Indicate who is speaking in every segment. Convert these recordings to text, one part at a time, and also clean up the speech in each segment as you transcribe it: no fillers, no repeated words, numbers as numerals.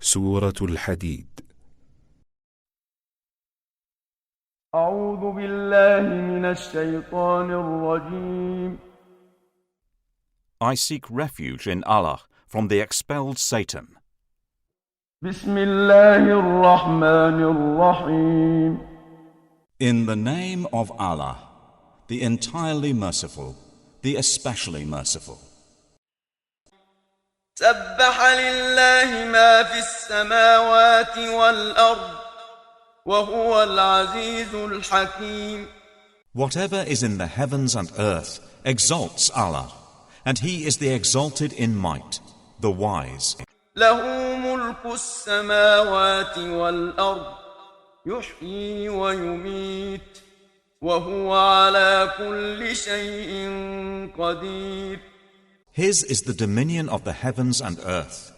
Speaker 1: سورة الحديد.
Speaker 2: أعوذ بالله من الشيطان الرجيم.
Speaker 3: I seek refuge in Allah from the expelled Satan.
Speaker 2: بسم الله الرحمن الرحيم.
Speaker 4: In the name of Allah, the entirely merciful, the especially merciful.
Speaker 2: سبح لله ما في السماوات والأرض وهو العزيز الحكيم.
Speaker 4: Whatever is in the heavens and earth exalts Allah, and He is the exalted in might, the wise.
Speaker 2: له ملك السماوات والأرض يحيي ويميت وهو على كل شيء قدير.
Speaker 4: His is the dominion of the heavens and earth.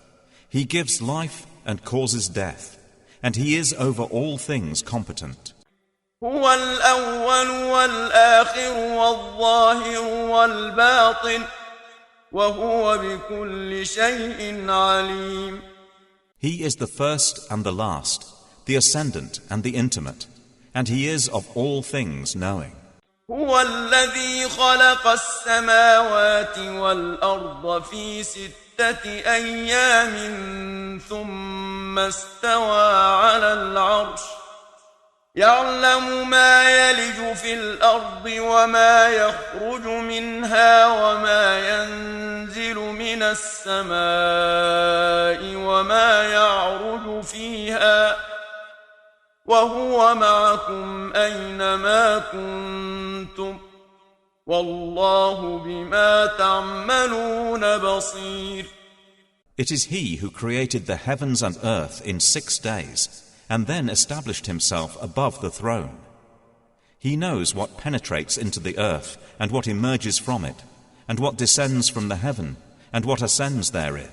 Speaker 4: He gives life and causes death, and He is over all things competent.
Speaker 2: هو الأول والآخر والظاهر والباطن وهو بكل شيء عليم.
Speaker 4: He is the first and the last, the ascendant and the intimate, and He is of all things knowing.
Speaker 2: هو الذي خلق السماوات والأرض في 6 أيام ثم استوى على العرش يعلم ما يلج في الأرض وما يخرج منها وما ينزل من السماء وما يعرج فيها وهو معكم أينما كنتم والله بما تعملون بصير.
Speaker 4: It is He who created the heavens and earth in 6 days, and then established Himself above the throne. He knows what penetrates into the earth, and what emerges from it, and what descends from the heaven, and what ascends therein.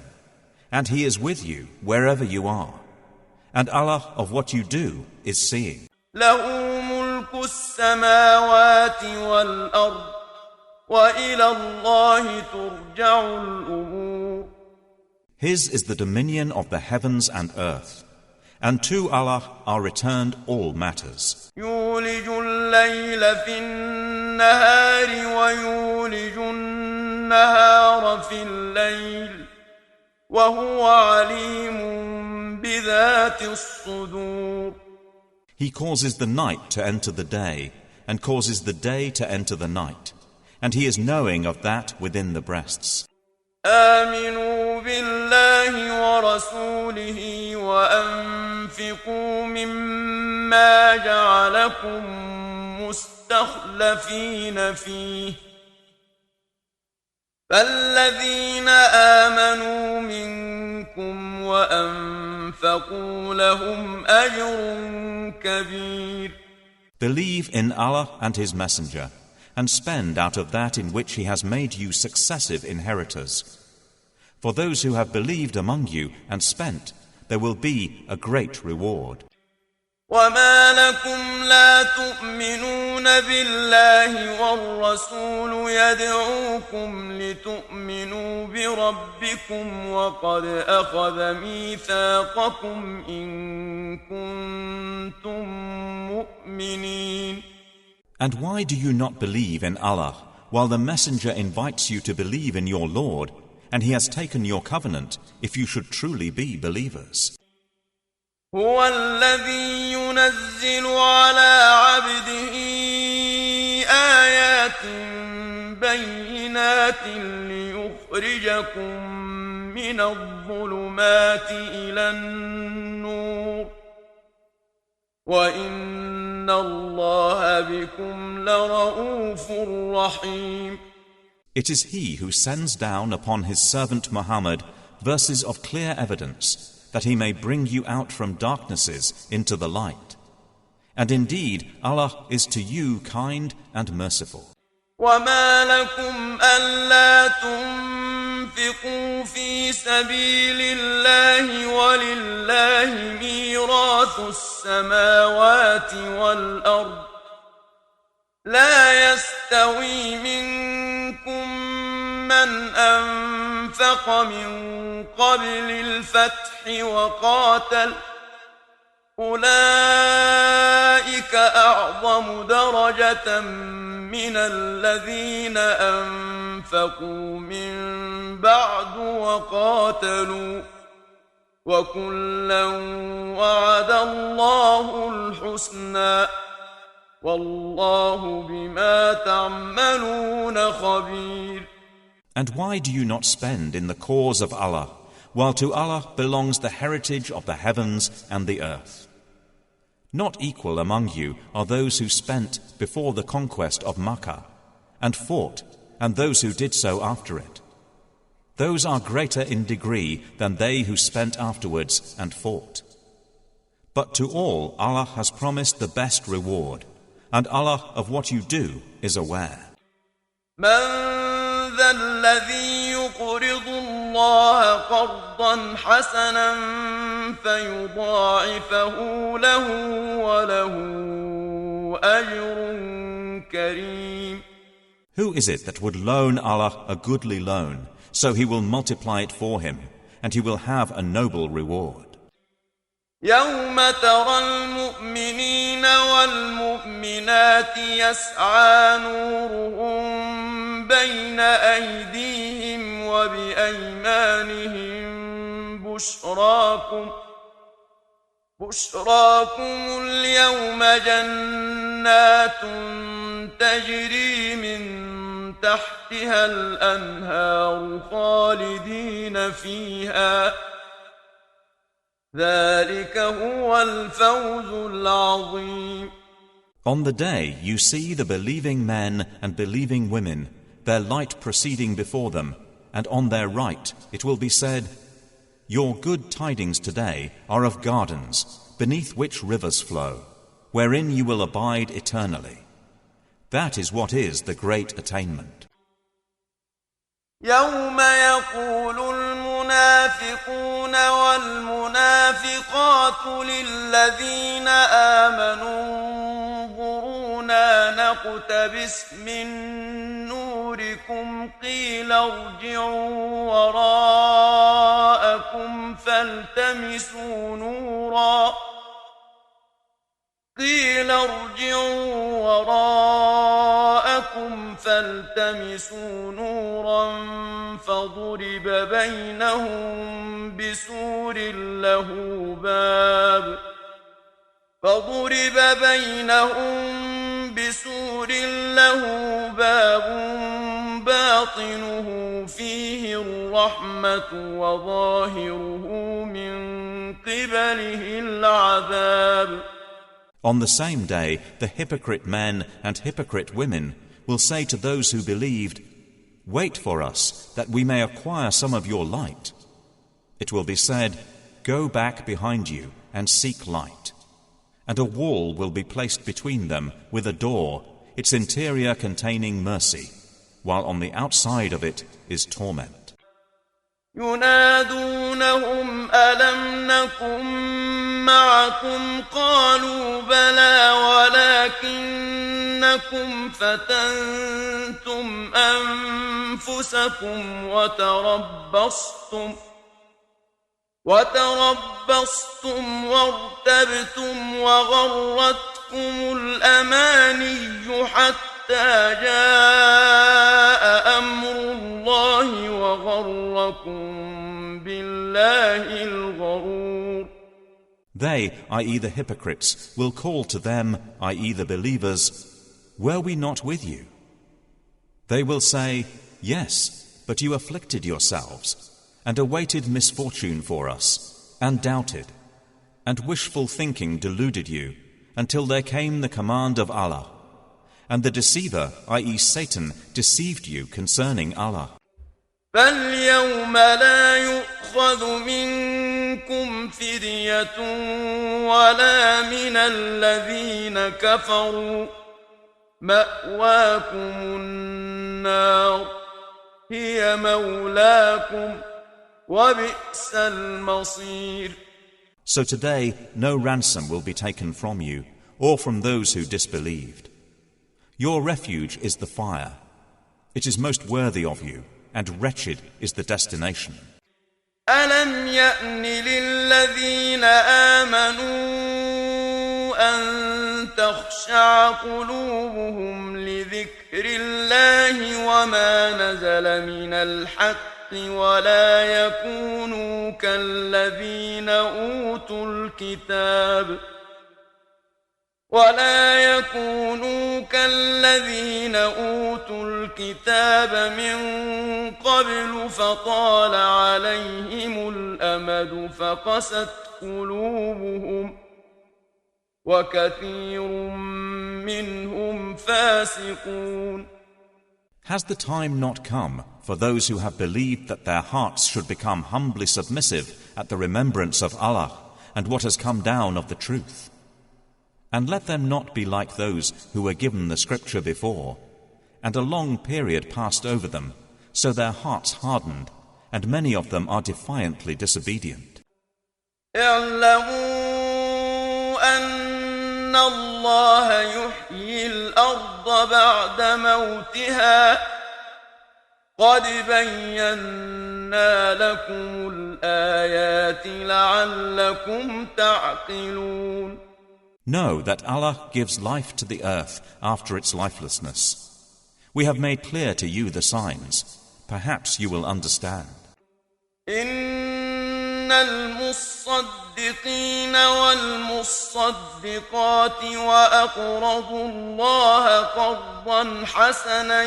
Speaker 4: And He is with you wherever you are. And Allah of what you do is seeing.
Speaker 2: له ملك السماوات والأرض وإلى الله ترجع الأمور.
Speaker 4: His is the dominion of the heavens and earth, and to Allah are returned all matters.
Speaker 2: يولج الليل في النهار ويولج النهار في الليل وهو عليم بذات الصدور.
Speaker 4: He causes the night to enter the day, and causes the day to enter the night, and He is knowing of that within the breasts.
Speaker 2: آمنوا بالله ورسوله وأنفقوا مما جعلكم مستخلفين فيه فالذين آمنوا منكم وأنفقوا لهم أجر كبير.
Speaker 4: Believe in Allah and His Messenger, and spend out of that in which He has made you successive inheritors. For those who have believed among you and spent, there will be a great reward.
Speaker 2: وما لكم لا تؤمنون بالله والرسول يدعوكم لتؤمنوا بربكم وقد أخذ ميثاقكم إن كنتم مؤمنين.
Speaker 4: And why do you not believe in Allah, while the Messenger invites you to believe in your Lord, and He has taken your covenant, if you should truly be believers?
Speaker 2: هو الذي ينزل على عبده آيات بينات ليخرجكم من الظلمات إلى النور وإن الله بكم لرؤوف رحيم.
Speaker 4: It is He who sends down upon His servant Mohamed verses of clear evidence, that He may bring you out from darknesses into the light. And indeed, Allah is to you kind and merciful.
Speaker 2: وما لكم ألا تنفقوا في سبيل الله ولله ميراث السماوات والأرض لا يستوي منكم من أنفق أنفق من قبل الفتح وقاتل أولئك أعظم درجة من الذين أنفقوا من بعد وقاتلوا وكلا وعد الله الحسنى والله بما تعملون خبير.
Speaker 4: And why do you not spend in the cause of Allah, while to Allah belongs the heritage of the heavens and the earth? Not equal among you are those who spent before the conquest of Makkah, and fought, and those who did so after it. Those are greater in degree than they who spent afterwards and fought. But to all Allah has promised the best reward, and Allah of what you do is aware.
Speaker 2: من ذا الذي يقرض الله قرضا حسنا فيضاعفه له وله أجر كريم.
Speaker 4: Who is it that would loan Allah a goodly loan, so He will multiply it for him, and he will have a noble reward?
Speaker 2: يوم ترى المؤمنين والمؤمنات يسعى نورهم بين أيديهم وبأيمانهم بشراكم اليوم جنات تجري من تحتها الأنهار خالدين فيها ذلك هو الفوز العظيم.
Speaker 4: On the day you see the believing men and believing women, their light proceeding before them, and on their right it will be said, Your good tidings today are of gardens, beneath which rivers flow, wherein you will abide eternally. That is what is the great attainment.
Speaker 2: يوم يقول المنافقون والمنافقات للذين آمنوا انظرونا نقتبس من نوركم قيل ارجعوا وراءكم فالتمسوا نورا فضرب بينهم بسور له باب باطنه فيه الرحمة وظاهره من قبله العذاب.
Speaker 4: On the same day, the hypocrite men and hypocrite women will say to those who believed, Wait for us, that we may acquire some of your light. It will be said, Go back behind you and seek light. And a wall will be placed between them with a door, its interior containing mercy, while on the outside of it is torment.
Speaker 2: ينادونهم ألم نكن معكم قالوا بلى ولكنكم فتنتم أنفسكم وتربصتم وارتبتم وغرتكم الأماني حتى جاء أمر الله وغركم بالله الغرور.
Speaker 4: They, i.e. the hypocrites, will call to them, i.e. the believers, Were we not with you? They will say, Yes, but you afflicted yourselves, and awaited misfortune for us, and doubted, and wishful thinking deluded you, until there came the command of Allah. And the deceiver, i.e. Satan, deceived you concerning Allah.
Speaker 2: فَالْيَوْمَ لَا يُؤْخَذُ مِنْكُمْ فِدْيَةٌ وَلَا مِنَ الَّذِينَ كَفَرُوا مَأْوَاكُمُ النَّارُ هِيَ مَوْلَاكُمْ وَبِئْسَ الْمَصِيرُ.
Speaker 4: So today no ransom will be taken from you, or from those who disbelieved. Your refuge is the fire. It is most worthy of you, and wretched is the destination.
Speaker 2: ألم يأن للذين آمنوا أن تخشع قلوبهم لذكر الله وما نزل من الحق ولا يكونوا كالذين أوتوا الكتاب من قبل فطال عليهم الأمد فقست قلوبهم وكثير منهم فاسقون.
Speaker 4: Has the time not come for those who have believed that their hearts should become humbly submissive at the remembrance of Allah and what has come down of the truth? And let them not be like those who were given the scripture before, and a long period passed over them, so their hearts hardened, and many of them are defiantly disobedient.
Speaker 2: اعلموا أن الله يحيي الأرض بعد موتها قد بينا لكم الآيات لعلكم تعقلون.
Speaker 4: Know that Allah gives life to the earth after its lifelessness. We have made clear to you the signs. Perhaps you will understand.
Speaker 2: إن المصدقين والمصدقات وأقرضوا الله قرضا حسنا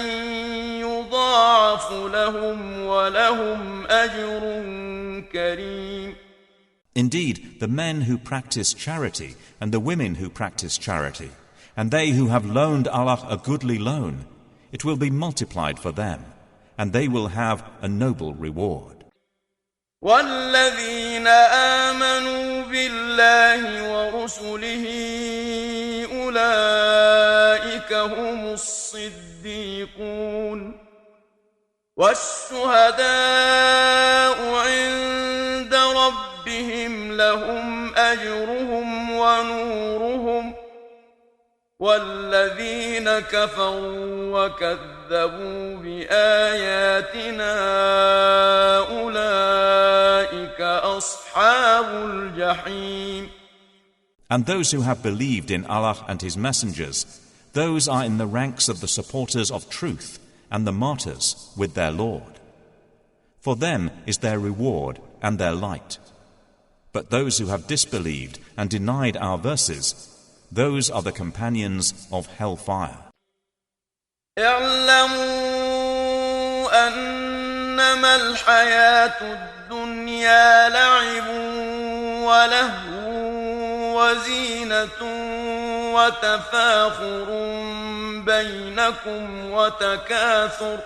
Speaker 2: يضاعف لهم ولهم أجر كريم.
Speaker 4: Indeed, the men who practice charity and the women who practice charity, and they who have loaned Allah a goodly loan, it will be multiplied for them, and they will have a noble reward.
Speaker 2: والذين آمنوا بالله ورسله أولئك هم الصديقون والشهداء عند ربهم لهم أجرهم ونورهم والذين كفروا وكذبوا بآياتنا أولئك أصحاب الجحيم.
Speaker 4: And those who have believed in Allah and His messengers, those are in the ranks of the supporters of truth and the martyrs with their Lord. For them is their reward and their light. But those who have disbelieved and denied our verses, those are the companions of hellfire.
Speaker 2: اعلموا أنما الحياة الدنيا لعب ولهو وزينة وتفاخر بينكم وتكاثر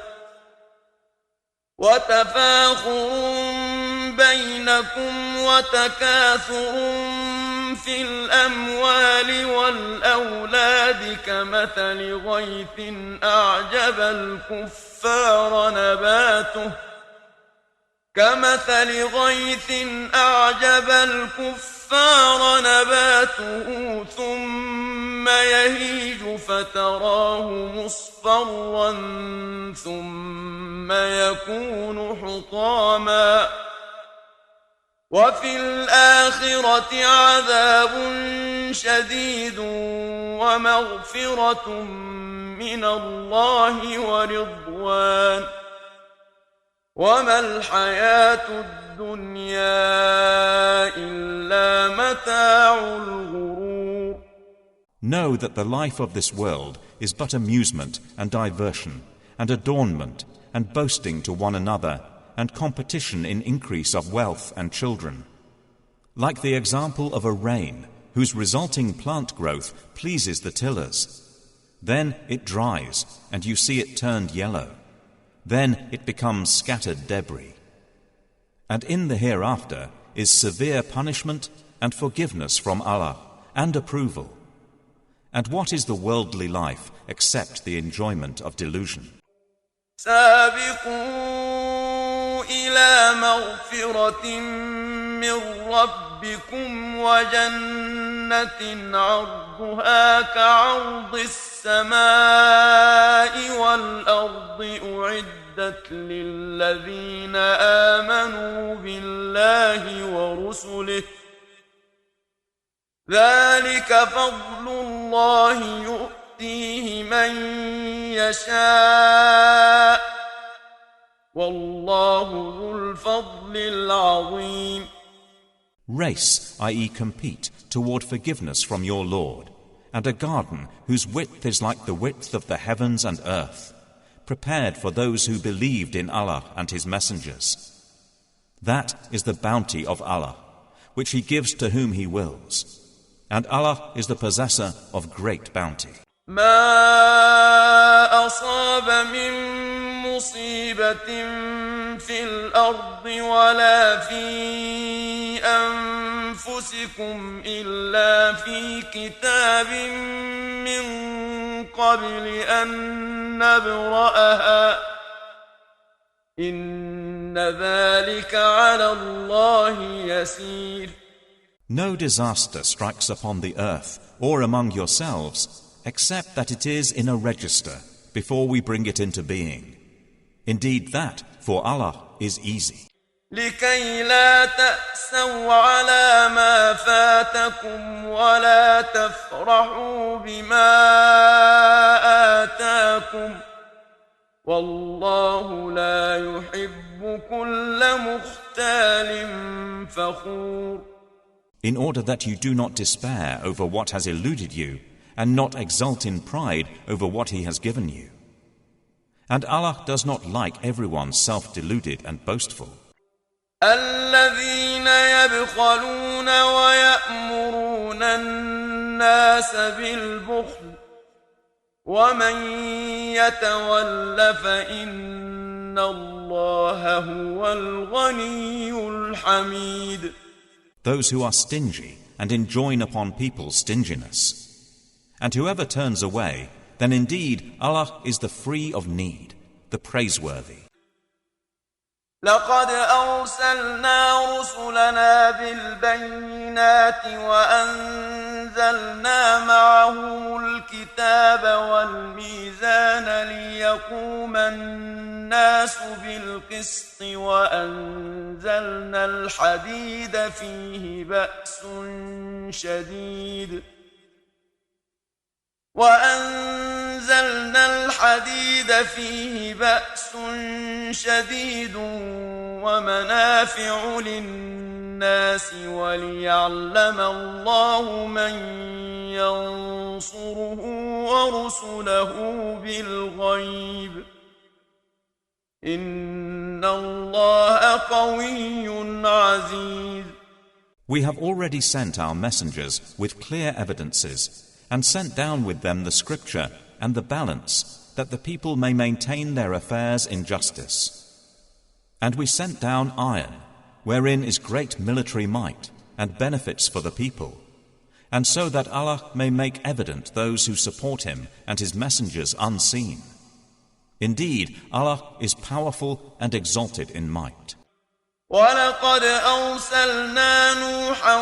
Speaker 2: في الأموال والأولاد كمثل غيث أعجب الكفار نباته ثم يهيج فتراه مصفرا ثم يكون حطاما وفي الآخرة عذاب شديد ومغفرة من الله ورضوان وما الحياة الدنيا إلا متاع الغرور.
Speaker 4: Know that the life of this world is but amusement and diversion and adornment and boasting to one another and competition in increase of wealth and children. Like the example of a rain whose resulting plant growth pleases the tillers. Then it dries and you see it turned yellow. Then it becomes scattered debris. And in the hereafter is severe punishment and forgiveness from Allah and approval. And what is the worldly life except the enjoyment of delusion?
Speaker 2: سابقوا إلى مغفرة من ربكم وجنة عرضها كعرض السماء والأرض أعدت أعدت للذين آمنوا بالله ورسله ذلك فضل الله يؤتيه من يشاء والله ذو الفضل العظيم.
Speaker 4: Race, i.e. compete, toward forgiveness from your Lord, and a garden whose width is like the width of the heavens and earth, prepared for those who believed in Allah and His messengers. That is the bounty of Allah, which He gives to whom He wills, and Allah is the possessor of great bounty.
Speaker 2: ما أصاب من مصيبة في الأرض ولا في أنفسكم إلا في كتاب من قبل أن نبرأها إن ذلك على الله يسير.
Speaker 4: No disaster strikes upon the earth or among yourselves except that it is in a register before we bring it into being. Indeed, that for Allah is easy.
Speaker 2: لكي لا تأسوا على ما فاتكم ولا تفرحوا بما آتاكم والله لا يحب كل مختال فخور.
Speaker 4: In order that you do not despair over what has eluded you and not exult in pride over what He has given you. And Allah does not like everyone self-deluded and boastful.
Speaker 2: الذين يبخلون ويأمرون الناس بالبخل ومن يتول فإن الله هو الغني الحميد.
Speaker 4: Those who are stingy and enjoin upon people stinginess. And whoever turns away, then indeed Allah is the free of need, the praiseworthy.
Speaker 2: لقد أرسلنا رسلنا بالبينات وأنزلنا معهم الكتاب والميزان ليقوم الناس بالقسط وأنزلنا الحديد فيه بأس شديد ومنافع للناس وليعلم الله من ينصره ورسله بالغيب إن الله قوي عزيز.
Speaker 4: We have already sent our messengers with clear evidences and sent down with them the scripture and the balance, that the people may maintain their affairs in justice. And we sent down iron, wherein is great military might and benefits for the people, and so that Allah may make evident those who support Him and His messengers unseen. Indeed, Allah is powerful and exalted in might.
Speaker 2: ولقد أرسلنا نوحا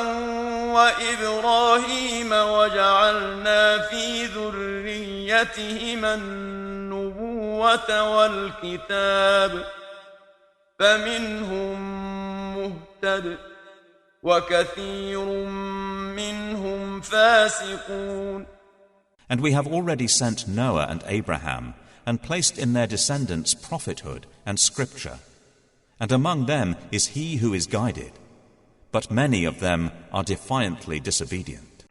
Speaker 2: وإبراهيم وجعلنا في ذريتهما النبوة والكتاب فمنهم مهتد وكثير منهم فاسقون.
Speaker 4: And we have already sent Noah and Abraham and placed in their descendants prophethood and scripture. And among them is he who is guided, but many of them are defiantly disobedient.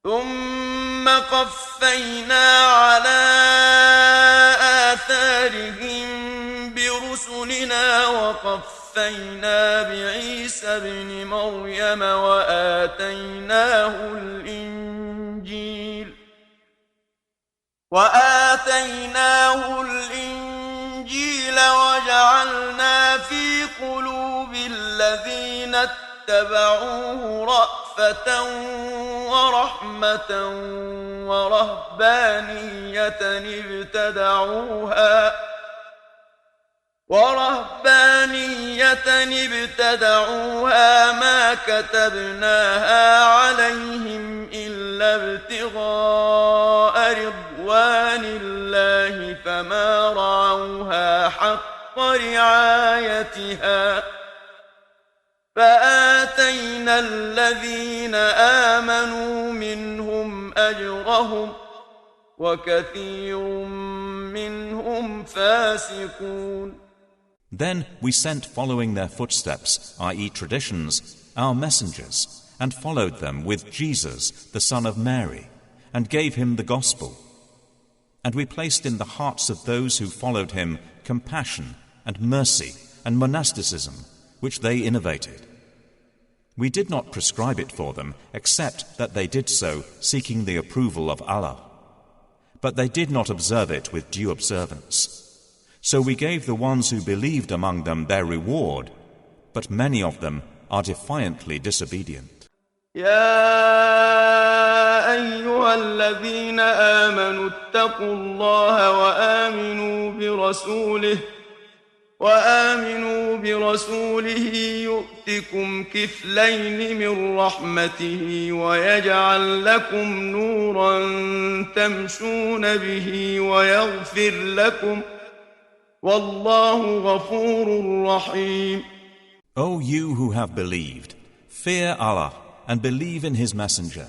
Speaker 2: ثم قفينا على آثارهم برسلنا وقفينا بعيسى ابن مريم وآتيناه الإنجيل وجعلنا في قلوب الذين اتبعوه رأفة ورحمة ورهبانية ابتدعوها ما كتبناها عليهم إلا ابتغاء رضوان الله فما رعوها حق آياتها فآتينا الذين آمنوا منهم أجرهم وكثير منهم فاسقون.
Speaker 4: Then we sent following their footsteps, i.e. traditions, our messengers, and followed them with Jesus, the son of Mary, and gave him the gospel. And we placed in the hearts of those who followed him compassion and mercy and monasticism, which they innovated. We did not prescribe it for them, except that they did so seeking the approval of Allah. But they did not observe it with due observance. So we gave the ones who believed among them their reward, but many of them are defiantly disobedient.
Speaker 2: يا أيها الذين آمنوا اتقوا الله وآمنوا برسوله يؤتكم كفلين من رحمته ويجعل لكم نورا تمشون به ويغفر لكم والله غفور رحيم.
Speaker 4: O you who have believed, fear Allah and believe in His Messenger.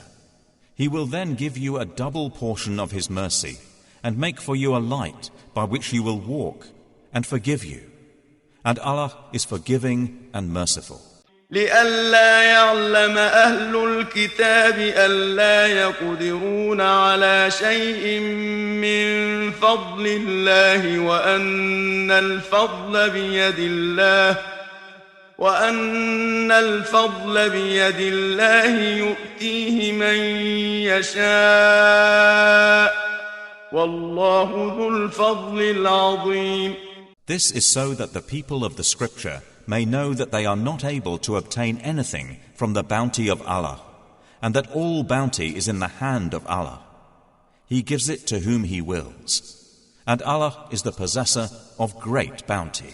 Speaker 4: He will then give you a double portion of His mercy and make for you a light by which you will walk and forgive you. And Allah is forgiving and merciful.
Speaker 2: لئلا يعلم أهل الكتاب ألا يقدرون على شيء من فضل الله وأن الفضل بيد الله يؤتيه من يشاء والله ذو الفضل العظيم.
Speaker 4: This is so that the people of the scripture may know that they are not able to obtain anything from the bounty of Allah, and that all bounty is in the hand of Allah. He gives it to whom He wills, and Allah is the possessor of great bounty.